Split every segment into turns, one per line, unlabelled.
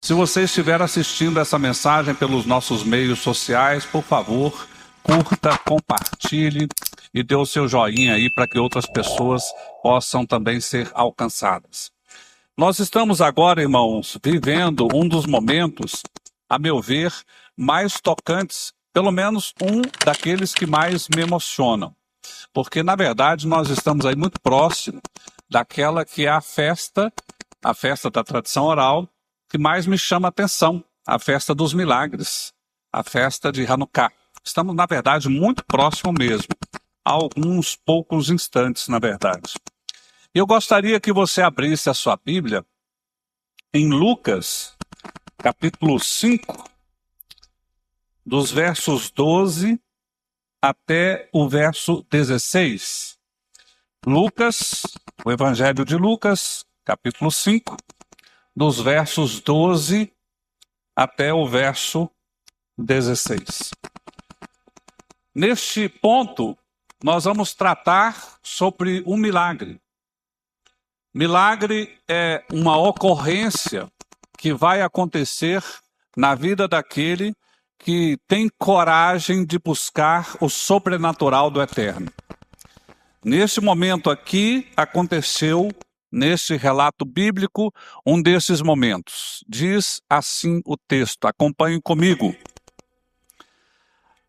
Se você estiver assistindo essa mensagem pelos nossos meios sociais, por favor, curta, compartilhe e dê o seu joinha aí para que outras pessoas possam também ser alcançadas. Nós estamos agora, irmãos, vivendo um dos momentos, a meu ver, mais tocantes, pelo menos um daqueles que mais me emocionam. Porque, na verdade, nós estamos aí muito próximo daquela que é a festa da tradição oral, que mais me chama a atenção, a festa dos milagres, a festa de Hanukkah. Estamos, na verdade, muito próximo mesmo, há alguns poucos instantes, na verdade. Eu gostaria que você abrisse a sua Bíblia em Lucas, capítulo 5, dos versos 12 até o verso 16. Lucas, o Evangelho de Lucas, capítulo 5, dos versos 12 até o verso 16. Neste ponto, nós vamos tratar sobre um milagre. Milagre é uma ocorrência que vai acontecer na vida daquele que tem coragem de buscar o sobrenatural do eterno. Neste momento aqui, aconteceu, neste relato bíblico, um desses momentos. Diz assim o texto, acompanhem comigo.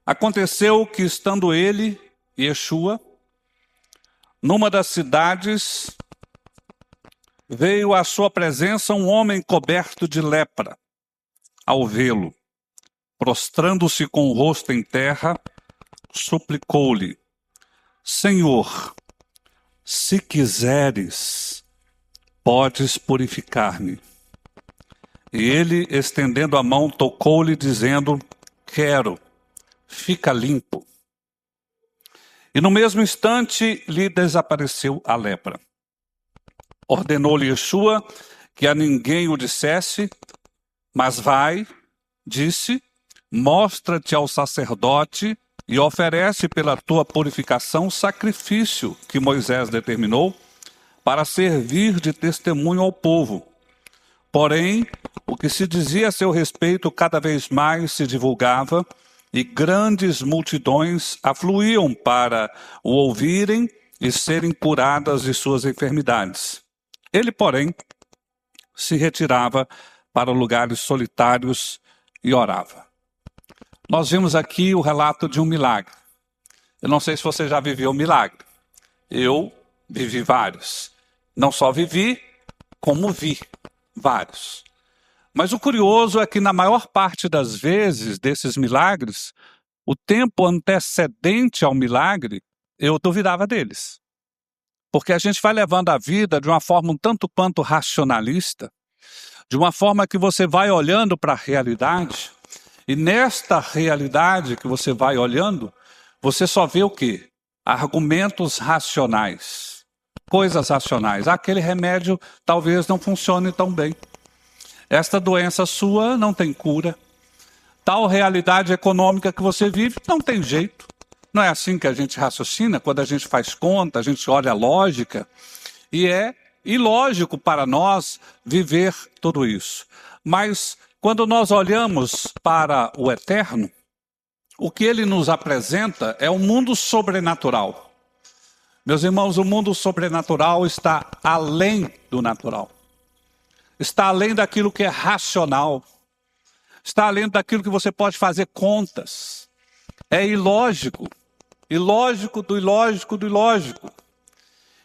Aconteceu que, estando ele, Yeshua, numa das cidades, veio à sua presença um homem coberto de lepra. Ao vê-lo, prostrando-se com o rosto em terra, suplicou-lhe: Senhor, se quiseres, podes purificar-me. E ele, estendendo a mão, tocou-lhe, dizendo: Quero, fica limpo. E no mesmo instante lhe desapareceu a lepra. Ordenou-lhe Yeshua que a ninguém o dissesse, mas vai, disse, mostra-te ao sacerdote e oferece pela tua purificação sacrifício que Moisés determinou para servir de testemunho ao povo. Porém, o que se dizia a seu respeito cada vez mais se divulgava e grandes multidões afluíam para o ouvirem e serem curadas de suas enfermidades. Ele, porém, se retirava para lugares solitários e orava. Nós vimos aqui o relato de um milagre. Eu não sei se você já viveu um milagre. Eu vivi vários. Não só vivi, como vi vários. Mas o curioso é que na maior parte das vezes desses milagres, o tempo antecedente ao milagre, eu duvidava deles. Porque a gente vai levando a vida de uma forma um tanto quanto racionalista, de uma forma que você vai olhando para a realidade, e nesta realidade que você vai olhando, você só vê o quê? Argumentos racionais, coisas racionais. Aquele remédio talvez não funcione tão bem. Esta doença sua não tem cura. Tal realidade econômica que você vive não tem jeito. Não é assim que a gente raciocina, quando a gente faz conta, a gente olha a lógica. E é ilógico para nós viver tudo isso. Mas quando nós olhamos para o eterno, o que ele nos apresenta é um mundo sobrenatural. Meus irmãos, o mundo sobrenatural está além do natural. Está além daquilo que é racional. Está além daquilo que você pode fazer contas. É ilógico. Ilógico do ilógico do ilógico.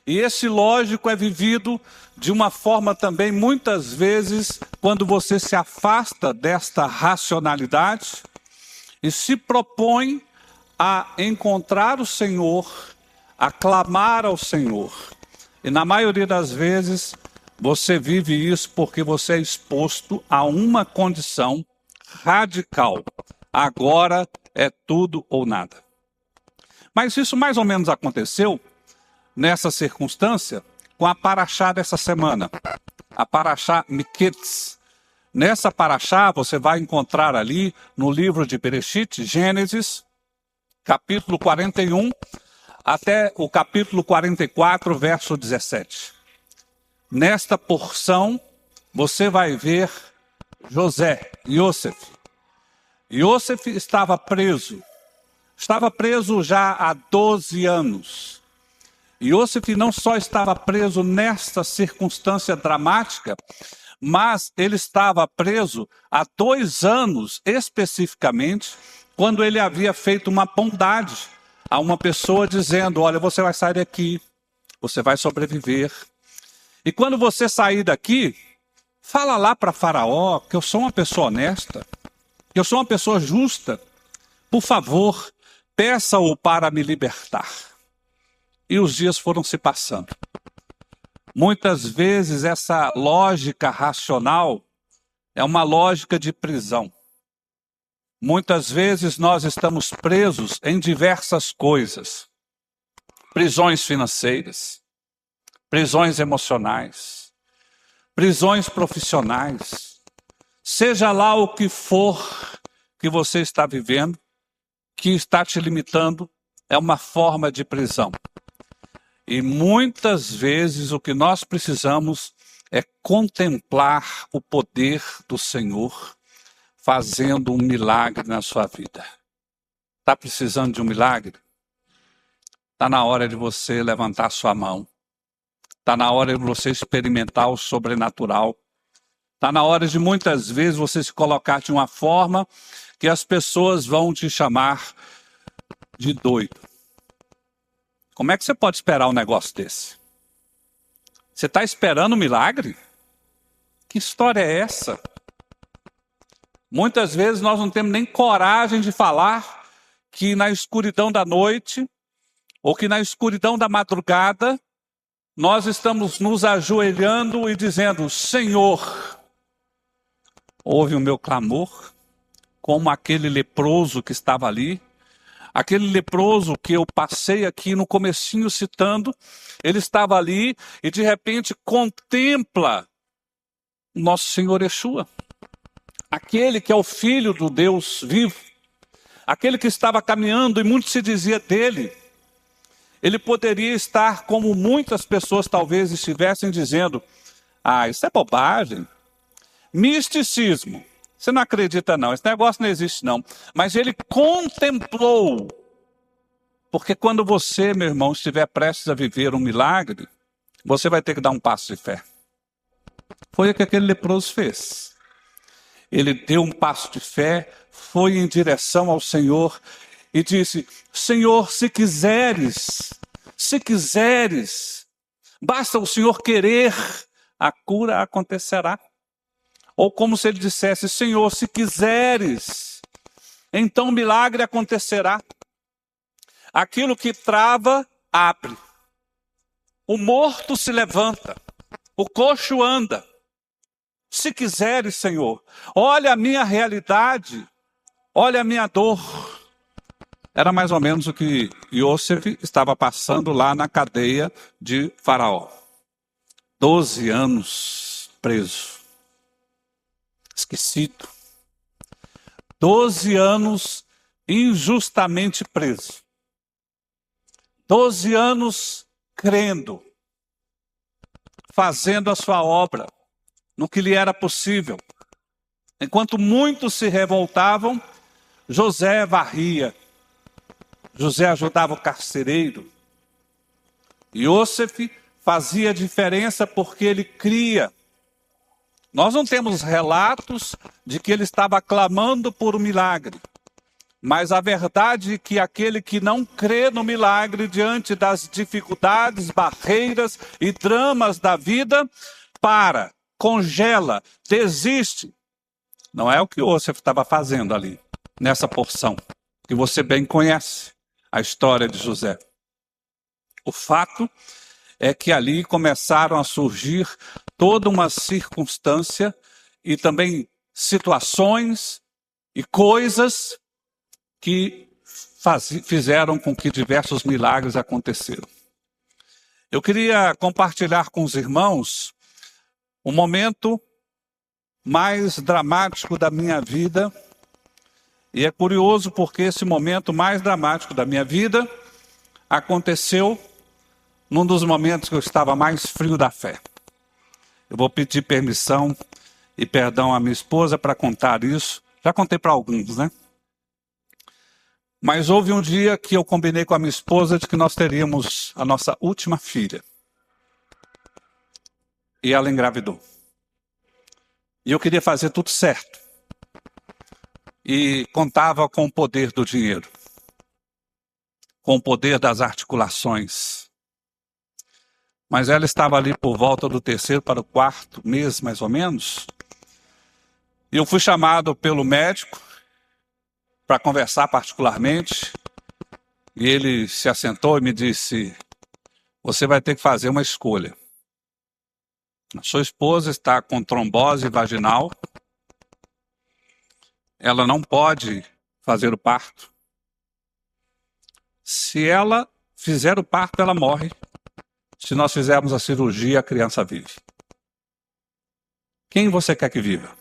E esse lógico é vivido de uma forma também, muitas vezes, quando você se afasta desta racionalidade e se propõe a encontrar o Senhor, a clamar ao Senhor. E na maioria das vezes, você vive isso porque você é exposto a uma condição radical. Agora é tudo ou nada. Mas isso mais ou menos aconteceu nessa circunstância com a paraxá dessa semana, a paraxá Miketz. Nessa paraxá você vai encontrar ali no livro de Bereshit, Gênesis, capítulo 41, até o capítulo 44, verso 17. Nesta porção você vai ver José, Iosef. Iosef estava preso já há 12 anos. Iosef não só estava preso nesta circunstância dramática, mas ele estava preso há 2 anos especificamente, quando ele havia feito uma bondade a uma pessoa dizendo: olha, você vai sair daqui, você vai sobreviver. E quando você sair daqui, fala lá para Faraó que eu sou uma pessoa honesta, que eu sou uma pessoa justa. Por favor, peça-o para me libertar. E os dias foram se passando. Muitas vezes essa lógica racional é uma lógica de prisão. Muitas vezes nós estamos presos em diversas coisas. Prisões financeiras, prisões emocionais, prisões profissionais. Seja lá o que for que você está vivendo, que está te limitando, é uma forma de prisão. E muitas vezes o que nós precisamos é contemplar o poder do Senhor fazendo um milagre na sua vida. Está precisando de um milagre? Está na hora de você levantar sua mão. Está na hora de você experimentar o sobrenatural. Está na hora de muitas vezes você se colocar de uma forma que as pessoas vão te chamar de doido. Como é que você pode esperar um negócio desse? Você está esperando um milagre? Que história é essa? Muitas vezes nós não temos nem coragem de falar que na escuridão da noite ou que na escuridão da madrugada nós estamos nos ajoelhando e dizendo: Senhor, ouve o meu clamor, como aquele leproso que estava ali. Aquele leproso que eu passei aqui no comecinho citando, ele estava ali e de repente contempla o nosso Senhor Yeshua. Aquele que é o Filho do Deus vivo. Aquele que estava caminhando e muito se dizia dele. Ele poderia estar como muitas pessoas talvez estivessem dizendo: ah, isso é bobagem. Misticismo. Você não acredita não, esse negócio não existe não. Mas ele contemplou. Porque quando você, meu irmão, estiver prestes a viver um milagre, você vai ter que dar um passo de fé. Foi o que aquele leproso fez. Ele deu um passo de fé, foi em direção ao Senhor e disse: Senhor, se quiseres, basta o Senhor querer, a cura acontecerá. Ou como se ele dissesse: Senhor, se quiseres, então o milagre acontecerá. Aquilo que trava, abre. O morto se levanta. O coxo anda. Se quiseres, Senhor, olha a minha realidade, olha a minha dor. Era mais ou menos o que Iosef estava passando lá na cadeia de Faraó. 12 anos preso. Esquecido. 12 anos injustamente preso. 12 anos crendo, fazendo a sua obra, no que lhe era possível. Enquanto muitos se revoltavam, José varria. José ajudava o carcereiro. Iosef fazia diferença porque ele cria. Nós não temos relatos de que ele estava clamando por um milagre. Mas a verdade é que aquele que não crê no milagre diante das dificuldades, barreiras e dramas da vida, congela, desiste. Não é o que Iosef estava fazendo ali, nessa porção, que você bem conhece, a história de José. O fato é que ali começaram a surgir toda uma circunstância e também situações e coisas que fizeram com que diversos milagres aconteceram. Eu queria compartilhar com os irmãos o momento mais dramático da minha vida. E é curioso porque esse momento mais dramático da minha vida aconteceu num dos momentos que eu estava mais frio da fé. Eu vou pedir permissão e perdão à minha esposa para contar isso. Já contei para alguns, né? Mas houve um dia que eu combinei com a minha esposa de que nós teríamos a nossa última filha. E ela engravidou. E eu queria fazer tudo certo. E contava com o poder do dinheiro, com o poder das articulações. Mas ela estava ali por volta do 3º para o 4º mês, mais ou menos. E eu fui chamado pelo médico para conversar particularmente. E ele se assentou e me disse: você vai ter que fazer uma escolha. A sua esposa está com trombose vaginal. Ela não pode fazer o parto. Se ela fizer o parto, ela morre. Se nós fizermos a cirurgia, a criança vive. Quem você quer que viva?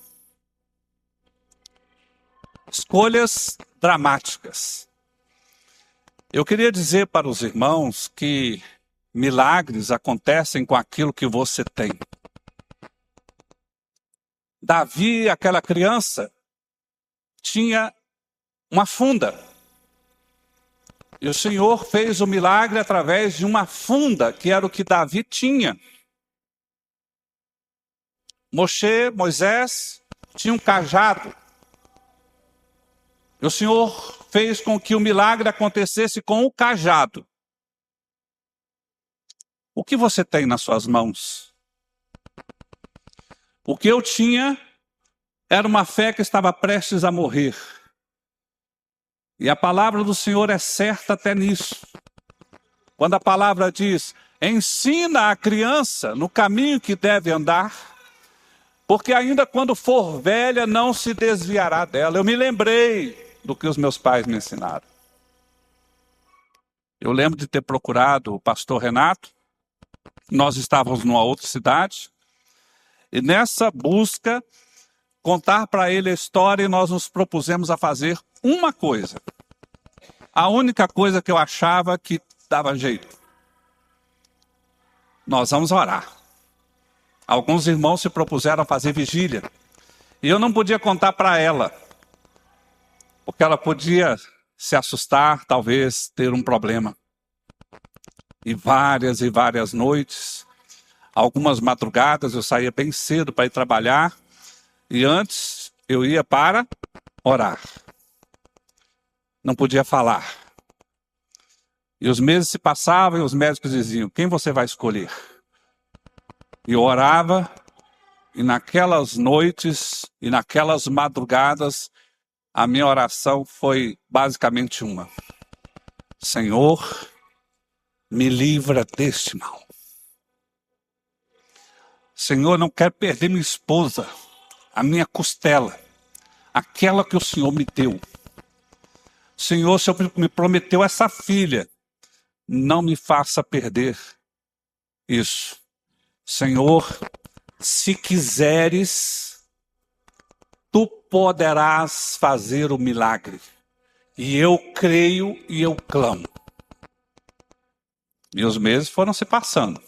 Escolhas dramáticas. Eu queria dizer para os irmãos que milagres acontecem com aquilo que você tem. Davi, aquela criança, tinha uma funda. E o Senhor fez o milagre através de uma funda, que era o que Davi tinha. Moisés tinha um cajado. E o Senhor fez com que o milagre acontecesse com o cajado. O que você tem nas suas mãos? O que eu tinha era uma fé que estava prestes a morrer. E a palavra do Senhor é certa até nisso. Quando a palavra diz: ensina a criança no caminho que deve andar, porque ainda quando for velha não se desviará dela. Eu me lembrei do que os meus pais me ensinaram. Eu lembro de ter procurado o pastor Renato. Nós estávamos numa outra cidade. E nessa busca, contar para ele a história, e nós nos propusemos a fazer uma coisa. A única coisa que eu achava que dava jeito. Nós vamos orar. Alguns irmãos se propuseram a fazer vigília. E eu não podia contar para ela. Porque ela podia se assustar, talvez ter um problema. E várias noites, algumas madrugadas, eu saía bem cedo para ir trabalhar. E antes eu ia para orar. Não podia falar. E os meses se passavam e os médicos diziam: quem você vai escolher? E eu orava, e naquelas noites e naquelas madrugadas, a minha oração foi basicamente uma: Senhor, me livra deste mal. Senhor, não quero perder minha esposa, a minha costela, aquela que o Senhor me deu. Senhor, o Senhor me prometeu essa filha, não me faça perder isso. Senhor, se quiseres, tu poderás fazer o milagre. E eu creio e eu clamo. E os meses foram se passando.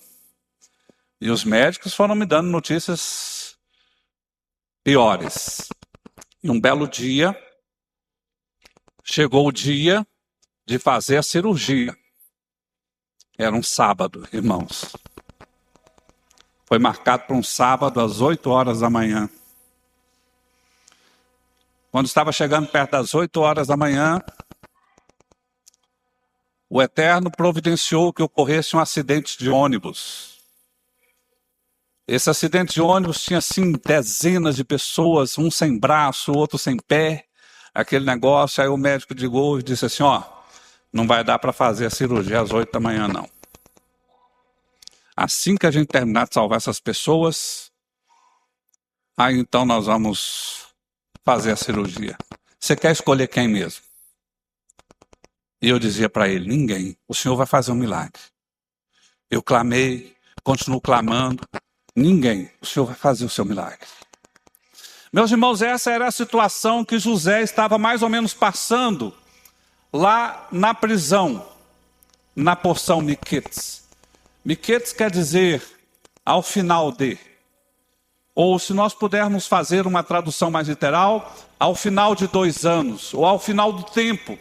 E os médicos foram me dando notícias piores. E um belo dia, chegou o dia de fazer a cirurgia. Era um sábado, irmãos. Foi marcado para um sábado às 8 horas da manhã. Quando estava chegando perto das 8 horas da manhã, o Eterno providenciou que ocorresse um acidente de ônibus. Esse acidente de ônibus tinha, assim, dezenas de pessoas, um sem braço, outro sem pé, aquele negócio. Aí o médico ligou e disse assim: ó, não vai dar para fazer a cirurgia às 8 da manhã, não. Assim que a gente terminar de salvar essas pessoas, aí então nós vamos fazer a cirurgia. Você quer escolher quem mesmo? E eu dizia para ele: ninguém, o Senhor vai fazer um milagre. Eu clamei, continuo clamando, ninguém, o Senhor vai fazer o seu milagre. Meus irmãos, essa era a situação que José estava mais ou menos passando lá na prisão, na porção Miquetes. Miquetes quer dizer ao final de. ou se nós pudermos fazer uma tradução mais literal, ao final de 2 anos, ou ao final do tempo,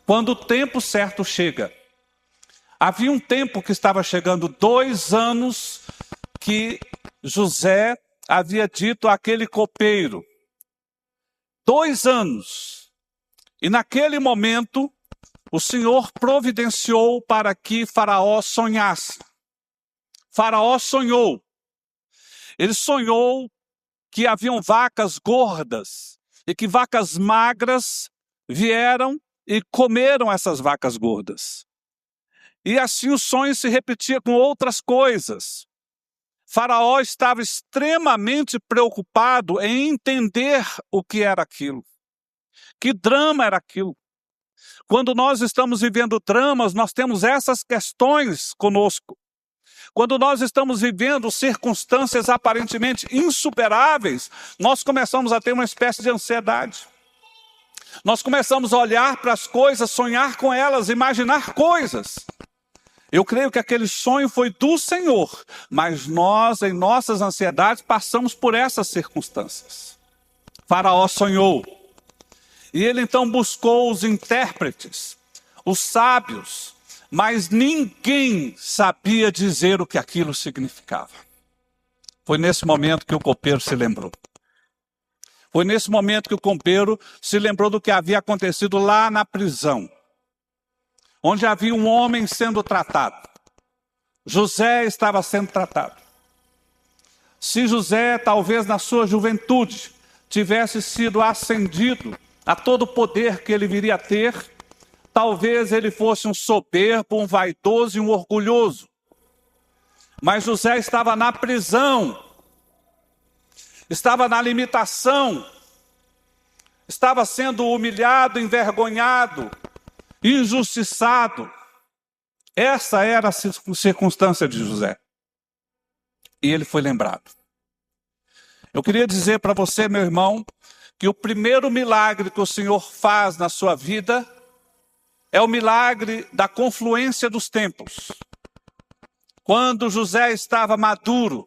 quando o tempo certo chega. Havia um tempo que estava chegando, 2 anos, que José havia dito àquele copeiro. 2 anos. E naquele momento, o Senhor providenciou para que Faraó sonhasse. Faraó sonhou. Ele sonhou que haviam vacas gordas e que vacas magras vieram e comeram essas vacas gordas. E assim o sonho se repetia com outras coisas. Faraó estava extremamente preocupado em entender o que era aquilo. Que drama era aquilo? Quando nós estamos vivendo dramas, nós temos essas questões conosco. Quando nós estamos vivendo circunstâncias aparentemente insuperáveis, nós começamos a ter uma espécie de ansiedade. Nós começamos a olhar para as coisas, sonhar com elas, imaginar coisas. Eu creio que aquele sonho foi do Senhor, mas nós, em nossas ansiedades, passamos por essas circunstâncias. Faraó sonhou. E ele então buscou os intérpretes, os sábios, mas ninguém sabia dizer o que aquilo significava. Foi nesse momento que o copeiro se lembrou. Foi nesse momento que o copeiro se lembrou do que havia acontecido lá na prisão, onde havia um homem sendo tratado. José estava sendo tratado. Se José, talvez na sua juventude, tivesse sido ascendido a todo o poder que ele viria a ter, talvez ele fosse um soberbo, um vaidoso e um orgulhoso. Mas José estava na prisão, estava na limitação, estava sendo humilhado, envergonhado, injustiçado. Essa era a circunstância de José. E ele foi lembrado. Eu queria dizer para você, meu irmão, que o primeiro milagre que o Senhor faz na sua vida é o milagre da confluência dos tempos. Quando José estava maduro,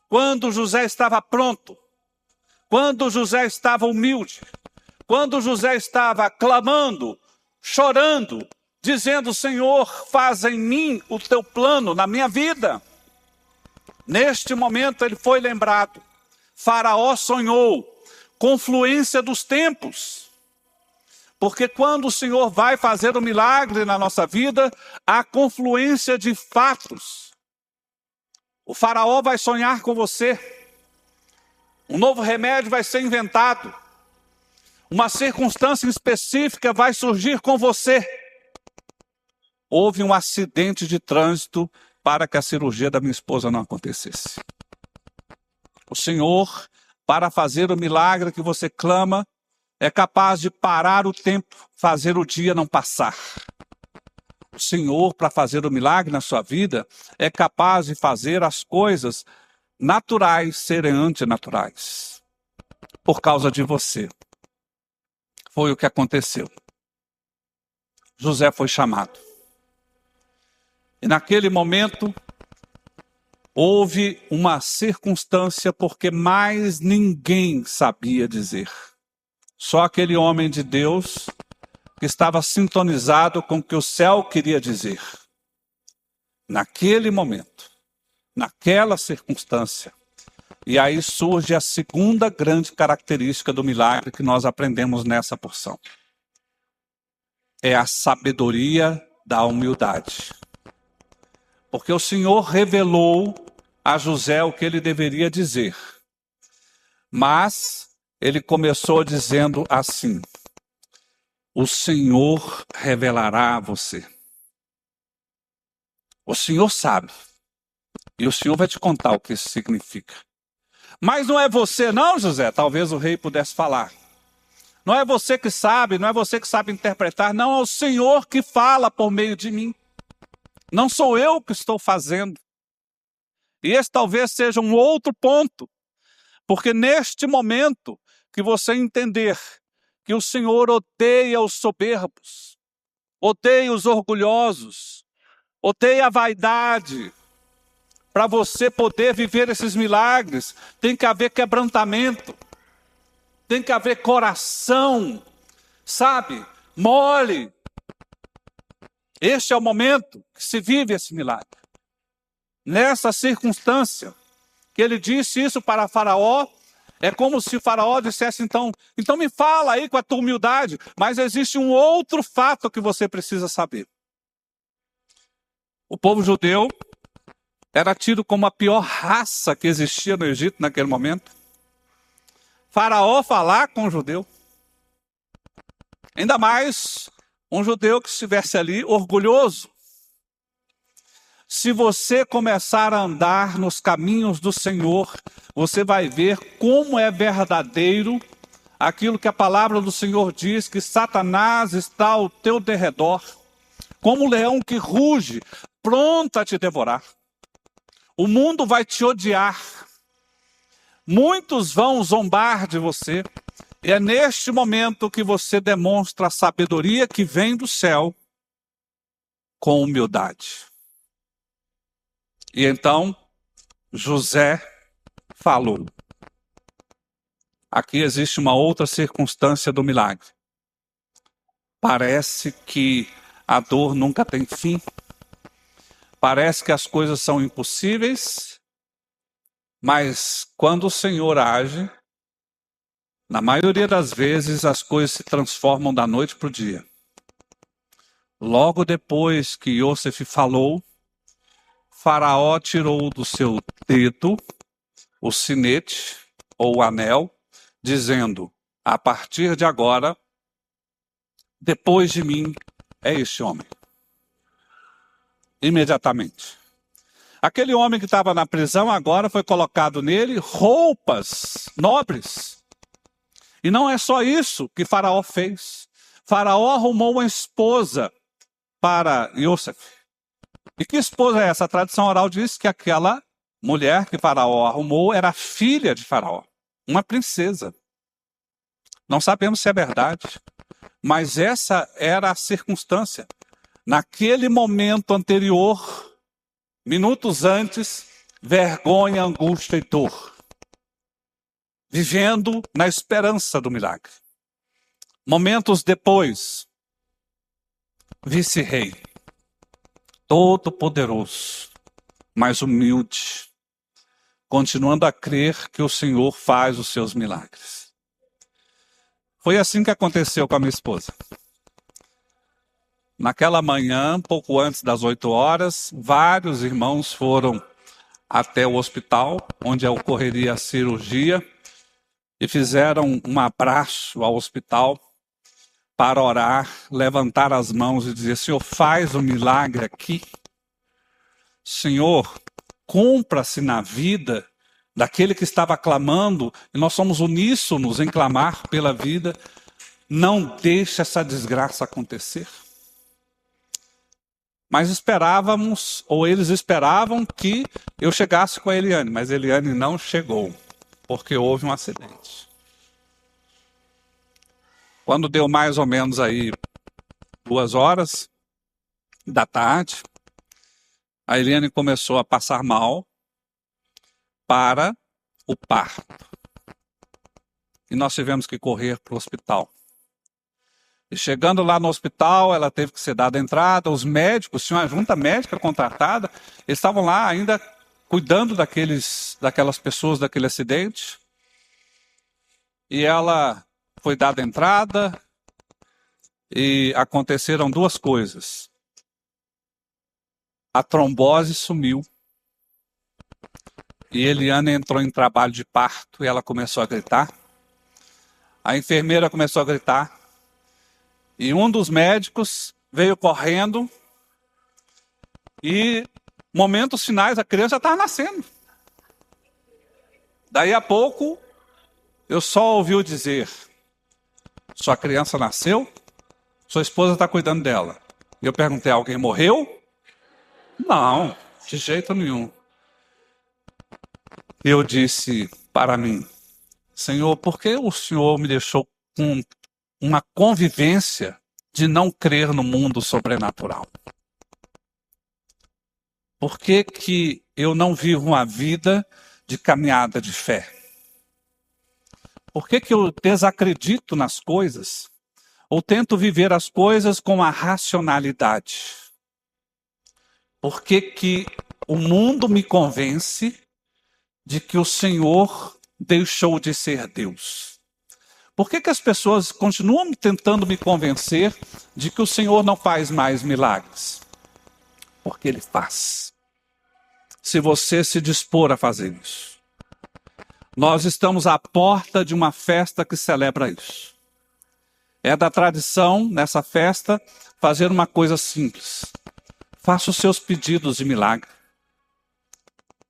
quando José estava pronto, quando José estava humilde, quando José estava clamando, chorando, dizendo: Senhor, faz em mim o teu plano na minha vida. Neste momento ele foi lembrado. Faraó sonhou, confluência dos tempos. Porque quando o Senhor vai fazer um milagre na nossa vida, há confluência de fatos. O faraó vai sonhar com você. Um novo remédio vai ser inventado. Uma circunstância específica vai surgir com você. Houve um acidente de trânsito para que a cirurgia da minha esposa não acontecesse. O Senhor, para fazer o milagre que você clama, é capaz de parar o tempo, fazer o dia não passar. O Senhor, para fazer o milagre na sua vida, é capaz de fazer as coisas naturais serem antinaturais. Por causa de você. Foi o que aconteceu. José foi chamado. E naquele momento, houve uma circunstância porque mais ninguém sabia dizer. Só aquele homem de Deus que estava sintonizado com o que o céu queria dizer. Naquele momento, naquela circunstância. E aí surge a segunda grande característica do milagre que nós aprendemos nessa porção. É a sabedoria da humildade. Porque o Senhor revelou a José o que ele deveria dizer. Mas ele começou dizendo assim: o Senhor revelará a você. O Senhor sabe. E o Senhor vai te contar o que isso significa. Mas não é você não, José? Talvez o rei pudesse falar. Não é você que sabe, não é você que sabe interpretar. Não, é o Senhor que fala por meio de mim. Não sou eu que estou fazendo. E esse talvez seja um outro ponto. Porque neste momento que você entender que o Senhor odeia os soberbos, odeia os orgulhosos, odeia a vaidade, para você poder viver esses milagres, tem que haver quebrantamento, tem que haver coração, sabe, mole. Este é o momento que se vive esse milagre. Nessa circunstância, que ele disse isso para Faraó, é como se Faraó dissesse, então me fala aí com a tua humildade, mas existe um outro fato que você precisa saber. O povo judeu era tido como a pior raça que existia no Egito naquele momento. Faraó falar com o judeu, ainda mais um judeu que estivesse ali orgulhoso. Se você começar a andar nos caminhos do Senhor, você vai ver como é verdadeiro aquilo que a palavra do Senhor diz, que Satanás está ao teu derredor, como um leão que ruge, pronto a te devorar. O mundo vai te odiar. Muitos vão zombar de você. E é neste momento que você demonstra a sabedoria que vem do céu com humildade. E então, José falou. Aqui existe uma outra circunstância do milagre. Parece que a dor nunca tem fim. Parece que as coisas são impossíveis. Mas quando o Senhor age, na maioria das vezes as coisas se transformam da noite para o dia. Logo depois que Iosef falou, Faraó tirou do seu dedo o sinete ou o anel, dizendo, a partir de agora, depois de mim é este homem. Imediatamente. Aquele homem que estava na prisão agora foi colocado nele roupas nobres. E não é só isso que Faraó fez. Faraó arrumou uma esposa para Iosef. E que esposa é essa? A tradição oral diz que aquela mulher que Faraó arrumou era filha de Faraó, uma princesa. Não sabemos se é verdade, mas essa era a circunstância. Naquele momento anterior, minutos antes, vergonha, angústia e dor. Vivendo na esperança do milagre. Momentos depois, vice-rei, todo poderoso, mas humilde, continuando a crer que o Senhor faz os seus milagres. Foi assim que aconteceu com a minha esposa. Naquela manhã, pouco antes das 8 horas, vários irmãos foram até o hospital, onde ocorreria a cirurgia, e fizeram um abraço ao hospital para orar, levantar as mãos e dizer, Senhor, faz um milagre aqui. Senhor, cumpra-se na vida daquele que estava clamando, e nós somos uníssonos em clamar pela vida, não deixe essa desgraça acontecer. Mas esperávamos, ou eles esperavam que eu chegasse com a Eliane, mas a Eliane não chegou, porque houve um acidente. Quando deu mais ou menos aí 2 horas da tarde, a Eliane começou a passar mal para o parto. E nós tivemos que correr para o hospital. E chegando lá no hospital, ela teve que ser dada entrada, os médicos, tinha uma junta médica contratada, eles estavam lá ainda cuidando daquelas pessoas daquele acidente. E ela foi dada entrada e aconteceram 2 coisas. A trombose sumiu. E Eliane entrou em trabalho de parto e ela começou a gritar. A enfermeira começou a gritar. E um dos médicos veio correndo e, momentos finais, a criança já estava nascendo. Daí a pouco, eu só ouvi dizer, sua criança nasceu, sua esposa está cuidando dela. E eu perguntei, alguém morreu? Não, de jeito nenhum. Eu disse para mim, Senhor, por que o Senhor me deixou com uma convivência de não crer no mundo sobrenatural? Por que eu não vivo uma vida de caminhada de fé? Por que eu desacredito nas coisas? Ou tento viver as coisas com a racionalidade? Por que o mundo me convence de que o Senhor deixou de ser Deus? Por que as pessoas continuam tentando me convencer de que o Senhor não faz mais milagres? Porque Ele faz. Se você se dispor a fazer isso. Nós estamos à porta de uma festa que celebra isso. É da tradição, nessa festa, fazer uma coisa simples. Faça os seus pedidos de milagre.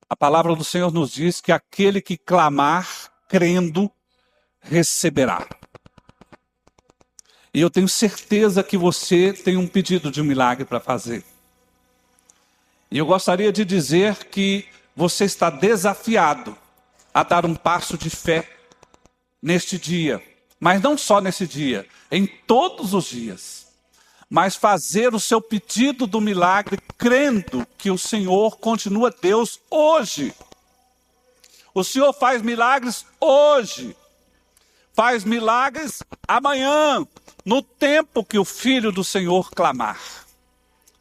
A palavra do Senhor nos diz que aquele que clamar, crendo, receberá. E eu tenho certeza que você tem um pedido de um milagre para fazer. E eu gostaria de dizer que você está desafiado a dar um passo de fé neste dia. Mas não só nesse dia, em todos os dias. Mas fazer o seu pedido do milagre, crendo que o Senhor continua Deus hoje. O Senhor faz milagres hoje. Faz milagres amanhã, no tempo que o Filho do Senhor clamar.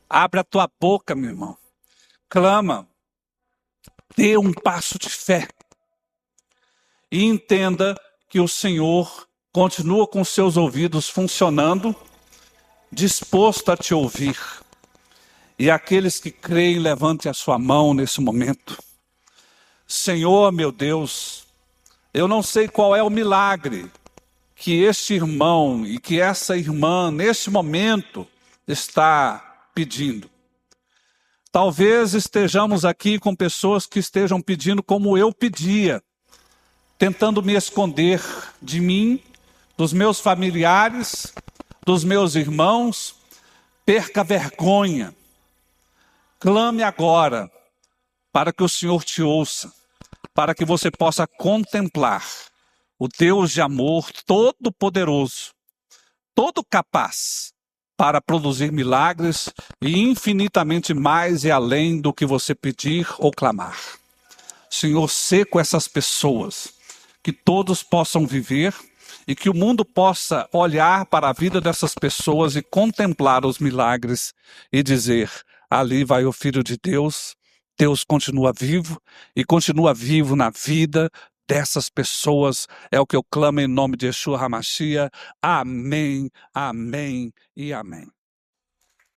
Abre a tua boca, meu irmão. Clama. Dê um passo de fé. E entenda que o Senhor continua com seus ouvidos funcionando, disposto a te ouvir. E aqueles que creem, levante a sua mão nesse momento. Senhor, meu Deus, eu não sei qual é o milagre que este irmão e que essa irmã, neste momento, está pedindo. Talvez estejamos aqui com pessoas que estejam pedindo como eu pedia, tentando me esconder de mim, dos meus familiares, dos meus irmãos. Perca a vergonha. Clame agora, para que o Senhor te ouça, para que você possa contemplar o Deus de amor todo-poderoso, todo capaz para produzir milagres e infinitamente mais e além do que você pedir ou clamar. Senhor, sê com essas pessoas, que todos possam viver e que o mundo possa olhar para a vida dessas pessoas e contemplar os milagres e dizer: ali vai o Filho de Deus, Deus continua vivo e continua vivo na vida dessas pessoas. É o que eu clamo em nome de Yeshua HaMashiach. Amém, amém e amém.